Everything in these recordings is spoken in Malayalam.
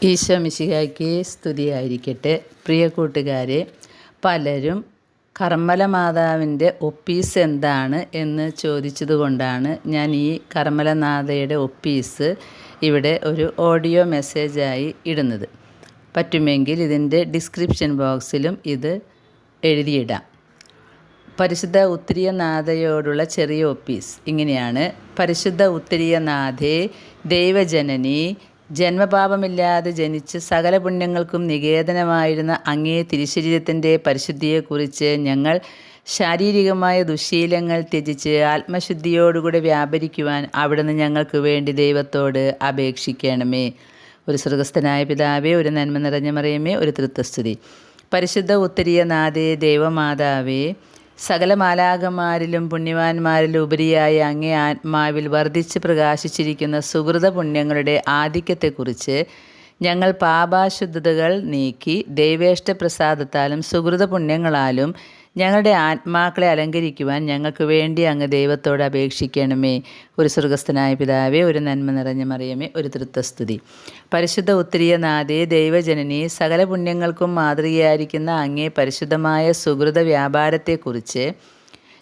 ഈശോ മിശിഹായ്ക്ക് സ്തുതിയായിരിക്കട്ടെ. പ്രിയ കൂട്ടുകാരെ, പലരും കർമ്മല മാതാവിൻ്റെ ഒപ്പീസ് എന്താണ് എന്ന് ചോദിച്ചതുകൊണ്ടാണ് ഞാൻ ഈ കർമ്മലനാഥയുടെ ഒപ്പീസ് ഇവിടെ ഒരു ഓഡിയോ മെസ്സേജായി ഇടുന്നത്. പറ്റുമെങ്കിൽ ഇതിൻ്റെ ഡിസ്ക്രിപ്ഷൻ ബോക്സിലും ഇത് എഴുതിയിടാം. പരിശുദ്ധ ഉത്തരീയനാഥയോടുള്ള ചെറിയ ഒപ്പീസ് ഇങ്ങനെയാണ്. പരിശുദ്ധ ഉത്തരീയനാഥേ, ദൈവജനനി, ജന്മപാപമില്ലാതെ ജനിച്ച് സകല പുണ്യങ്ങൾക്കും നികേതനമായിരുന്ന അങ്ങേ തിരുശരീരത്തിൻ്റെ പരിശുദ്ധിയെക്കുറിച്ച് ഞങ്ങൾ ശാരീരികമായ ദുശ്ശീലങ്ങൾ ത്യജിച്ച് ആത്മശുദ്ധിയോടുകൂടെ വ്യാപരിക്കുവാൻ അവിടുന്ന് ഞങ്ങൾക്ക് വേണ്ടി ദൈവത്തോട് അപേക്ഷിക്കണമേ. ഒരു സ്വർഗസ്ഥനായ പിതാവേ, ഒരു നന്മ നിറഞ്ഞ മറിയമേ, ഒരു തൃത്വസ്തുതി. പരിശുദ്ധ ഉത്തരീയനാഥേ, ദൈവമാതാവേ, സകല മാലാഖമാരിലും പുണ്യവാന്മാരിലും ഉപരിയായ അങ്ങേ ആത്മാവിൽ വർദ്ധിച്ച് പ്രകാശിച്ചിരിക്കുന്ന സുഹൃത പുണ്യങ്ങളുടെ ആധിക്യത്തെക്കുറിച്ച് ഞങ്ങൾ പാപാശുദ്ധതകൾ നീക്കി ദൈവേഷ്ടപ്രസാദത്താലും സുഹൃത പുണ്യങ്ങളാലും ഞങ്ങളുടെ ആത്മാക്കളെ അലങ്കരിക്കുവാൻ ഞങ്ങൾക്ക് വേണ്ടി അങ്ങ് ദൈവത്തോട് അപേക്ഷിക്കണമേ. ഒരു സ്വർഗസ്ഥനായ പിതാവേ, ഒരു നന്മ നിറഞ്ഞ മറിയമേ, ഒരു തൃത്വസ്തുതി. പരിശുദ്ധ ഉത്തരീയനാഥേ, ദൈവജനനി, സകല പുണ്യങ്ങൾക്കും മാതൃകയായിരിക്കുന്ന അങ്ങേ പരിശുദ്ധമായ സുഹൃത വ്യാപാരത്തെക്കുറിച്ച്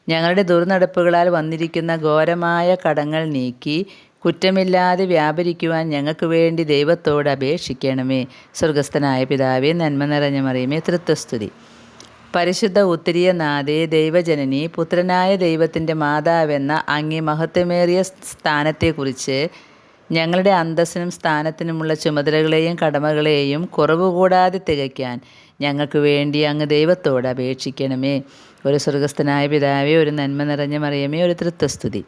ഞങ്ങളുടെ ദുർനടപ്പുകളാൽ വന്നിരിക്കുന്ന ഘോരമായ കടങ്ങൾ നീക്കി കുറ്റമില്ലാതെ വ്യാപരിക്കുവാൻ ഞങ്ങൾക്ക് വേണ്ടി ദൈവത്തോട് അപേക്ഷിക്കണമേ. സ്വർഗസ്ഥനായ പിതാവേ, നന്മ നിറഞ്ഞ മറിയമേ, തൃത്വസ്തുതി. പരിശുദ്ധ ഉത്തരീയനാഥേ, ദൈവജനനി, പുത്രനായ ദൈവത്തിൻ്റെ മാതാവെന്ന അങ്ങേ മഹത്വമേറിയ സ്ഥാനത്തെക്കുറിച്ച് ഞങ്ങളുടെ അന്തസ്സിനും സ്ഥാനത്തിനുമുള്ള ചുമതലകളെയും കടമകളെയും കുറവുകൂടാതെ തികയ്ക്കാൻ ഞങ്ങൾക്ക് വേണ്ടി അങ്ങ് ദൈവത്തോട് അപേക്ഷിക്കണമേ. ഒരു സ്വർഗസ്ഥനായ പിതാവേ, ഒരു നന്മ നിറഞ്ഞ മറിയമേ, ഒരു തൃത്വസ്തുതി.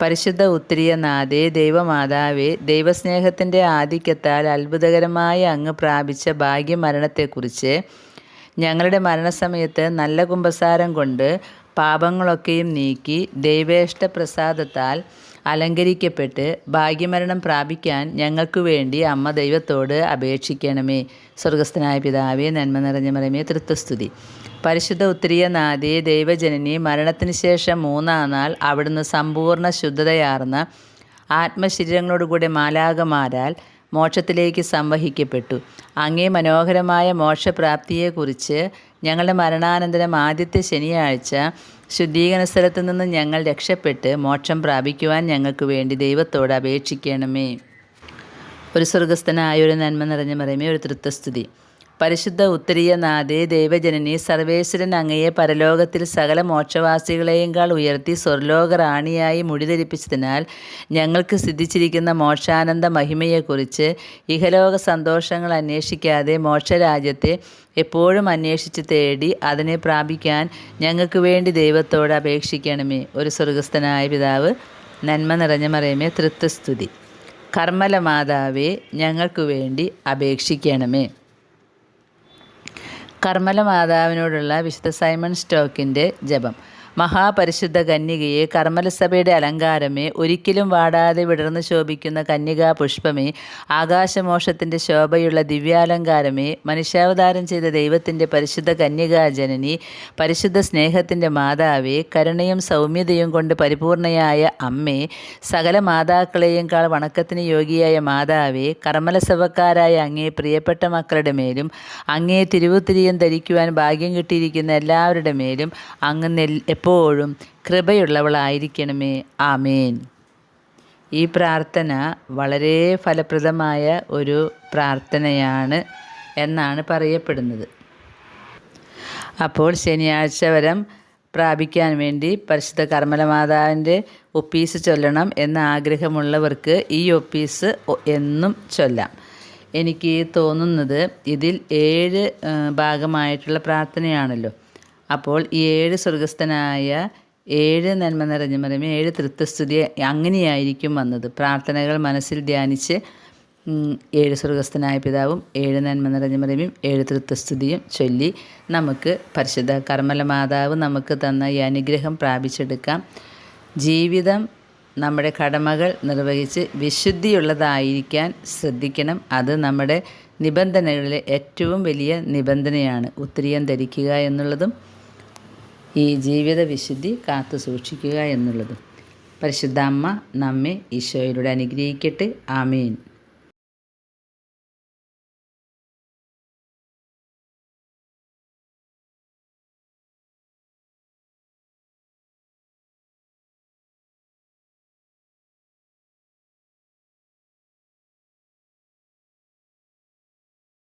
പരിശുദ്ധ ഉത്തരീയനാഥേ, ദൈവമാതാവേ, ദൈവസ്നേഹത്തിൻ്റെ ആധിക്യത്താൽ അത്ഭുതകരമായ അങ്ങ് പ്രാപിച്ച ഭാഗ്യമരണത്തെക്കുറിച്ച് ഞങ്ങളുടെ മരണസമയത്ത് നല്ല കുമ്പസാരം കൊണ്ട് പാപങ്ങളൊക്കെയും നീക്കി ദൈവേഷ്ടപ്രസാദത്താൽ അലങ്കരിക്കപ്പെട്ട് ഭാഗ്യമരണം പ്രാപിക്കാൻ ഞങ്ങൾക്ക് വേണ്ടി അമ്മ ദൈവത്തോട് അപേക്ഷിക്കണമേ. സ്വർഗസ്ഥനായ പിതാവേ, നന്മ നിറഞ്ഞ മറിയമേ, തൃത്വസ്തുതി. പരിശുദ്ധ ഉത്തരീയനാഥേ, ദൈവജനനി, മരണത്തിന് ശേഷം മൂന്നാം നാൾ അവിടുന്ന് സമ്പൂർണ്ണ ശുദ്ധതയാർന്ന ആത്മശരീരങ്ങളോടുകൂടെ മാലാഖമാരാൽ മോക്ഷത്തിലേക്ക് സംവഹിക്കപ്പെട്ടു. അങ്ങേ മനോഹരമായ മോക്ഷപ്രാപ്തിയെക്കുറിച്ച് ഞങ്ങളുടെ മരണാനന്തരം ആദ്യത്തെ ശനിയാഴ്ച ശുദ്ധീകരണ സ്ഥലത്തു നിന്ന് ഞങ്ങൾ രക്ഷപ്പെട്ട് മോക്ഷം പ്രാപിക്കുവാൻ ഞങ്ങൾക്ക് വേണ്ടി ദൈവത്തോട് അപേക്ഷിക്കണമേ. ഒരു സ്വർഗസ്ഥനായ ഒരു നന്മ നിറഞ്ഞ മറിയമേ, ഒരു തൃത്വസ്തുതി. പരിശുദ്ധ ഉത്തരീയനാഥേ, ദൈവജനനി, സർവേശ്വരൻ അങ്ങയെ പരലോകത്തിൽ സകല മോക്ഷവാസികളെയുംകാൾ ഉയർത്തി സ്വർലോക റാണിയായി മുടിധരിപ്പിച്ചതിനാൽ ഞങ്ങൾക്ക് സിദ്ധിച്ചിരിക്കുന്ന മോക്ഷാനന്ദ മഹിമയെക്കുറിച്ച് ഇഹലോക സന്തോഷങ്ങൾ അന്വേഷിക്കാതെ മോക്ഷരാജ്യത്തെ എപ്പോഴും അന്വേഷിച്ച് തേടി അതിനെ പ്രാപിക്കാൻ ഞങ്ങൾക്ക് വേണ്ടി ദൈവത്തോട് അപേക്ഷിക്കണമേ. ഒരു സ്വർഗസ്ഥനായ പിതാവ്, നന്മ നിറഞ്ഞ മറിയമേ, തൃത്വസ്തുതി. കർമ്മല മാതാവേ, ഞങ്ങൾക്ക് വേണ്ടി അപേക്ഷിക്കണമേ. കർമ്മല മാതാവിനോടുള്ള വിശുദ്ധ സൈമൺ സ്റ്റോക്കിൻ്റെ ജപം. മഹാപരിശുദ്ധ കന്യകയെ, കർമ്മലസഭയുടെ അലങ്കാരമേ, ഒരിക്കലും വാടാതെ വിടർന്നു ശോഭിക്കുന്ന കന്യകാ പുഷ്പമേ, ആകാശമോക്ഷത്തിൻ്റെ ശോഭയുള്ള ദിവ്യാലങ്കാരമേ, മനുഷ്യാവതാരം ചെയ്ത ദൈവത്തിൻ്റെ പരിശുദ്ധ കന്യകാജനനി, പരിശുദ്ധ സ്നേഹത്തിൻ്റെ മാതാവേ, കരുണയും സൗമ്യതയും കൊണ്ട് പരിപൂർണയായ അമ്മേ, സകല മാതാക്കളെയുംകാൾ വണക്കത്തിന് യോഗ്യയായ മാതാവേ, കർമ്മലസഭക്കാരായ അങ്ങേ പ്രിയപ്പെട്ട മക്കളുടെ മേലും അങ്ങേ തിരുവുത്തിരിയും ധരിക്കുവാൻ ഭാഗ്യം കിട്ടിയിരിക്കുന്ന എല്ലാവരുടെ മേലും അങ്ങ് എപ്പോഴും കൃപയുള്ളവളായിരിക്കണമേ. ആമേൻ. ഈ പ്രാർത്ഥന വളരെ ഫലപ്രദമായ ഒരു പ്രാർത്ഥനയാണ് എന്നാണ് പറയപ്പെടുന്നത്. അപ്പോൾ ശനിയാഴ്ച വരം പ്രാപിക്കാൻ വേണ്ടി പരിശുദ്ധ കർമ്മല മാതാവിൻ്റെ ഒപ്പീസ് ചൊല്ലണം എന്ന ആഗ്രഹമുള്ളവർക്ക് ഈ ഒപ്പീസ് എന്നും ചൊല്ലാം. എനിക്ക് തോന്നുന്നത് ഇതിൽ 7 ഭാഗമായിട്ടുള്ള പ്രാർത്ഥനയാണല്ലോ. അപ്പോൾ ഈ 7 സ്വർഗസ്ഥനായ 7 നന്മ നിറഞ്ഞ മറിയമേ, 7 തൃത്വസ്തുതി അങ്ങനെയായിരിക്കും വന്നത്. പ്രാർത്ഥനകൾ മനസ്സിൽ ധ്യാനിച്ച് 7 സ്വർഗസ്ഥനായ പിതാവും 7 നന്മ നിറഞ്ഞ മറിയമയും 7 തൃത്വസ്തുതിയും ചൊല്ലി നമുക്ക് പരിശുദ്ധ കർമ്മല മാതാവ് നമുക്ക് തന്ന ഈ അനുഗ്രഹം പ്രാപിച്ചെടുക്കാം. ജീവിതം നമ്മുടെ കടമകൾ നിർവഹിച്ച് വിശുദ്ധിയുള്ളതായിരിക്കാൻ ശ്രദ്ധിക്കണം. അത് നമ്മുടെ നിബന്ധനകളിലെ ഏറ്റവും വലിയ നിബന്ധനയാണ്. ഉത്തരീയം ധരിക്കുക എന്നുള്ളതും ഈ ജീവിത വിശുദ്ധി കാത്തു സൂക്ഷിക്കുക എന്നുള്ളതും. പരിശുദ്ധ അമ്മ നമ്മെ ഈശോയിലൂടെ അനുഗ്രഹിക്കട്ടെ. ആമേൻ.